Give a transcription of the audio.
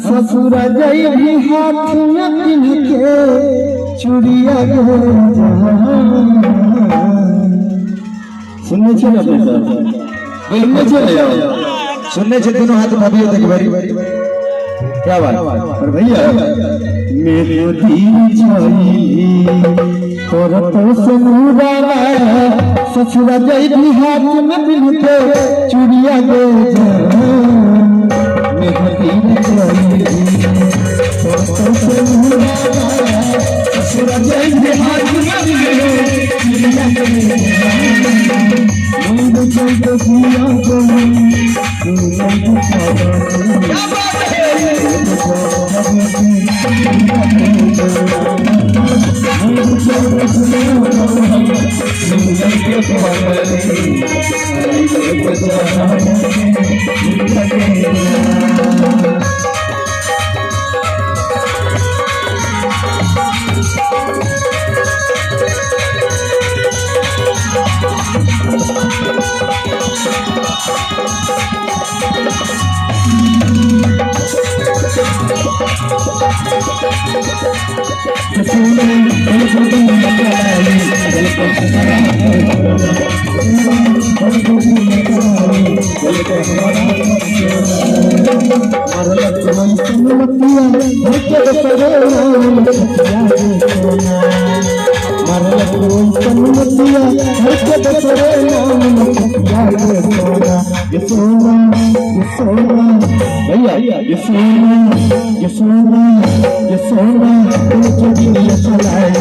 ससुरा जई भी हाथ में पिन के चूड़िया सुनने छे ना बोलने छे सुनने छे दोनों हाथ भाभी देख बारी क्या बात पर भैया मेरे दिल छाई तोर तो सनुरा ससुरा जई भी हाथ में पिन के चूड़िया गे मेरे दिल छाई तोर तो सनुरा ससुरा जई भी हाथ में पिन के चूड़िया गे मुझे तो दिया को तू नहीं छाड़ा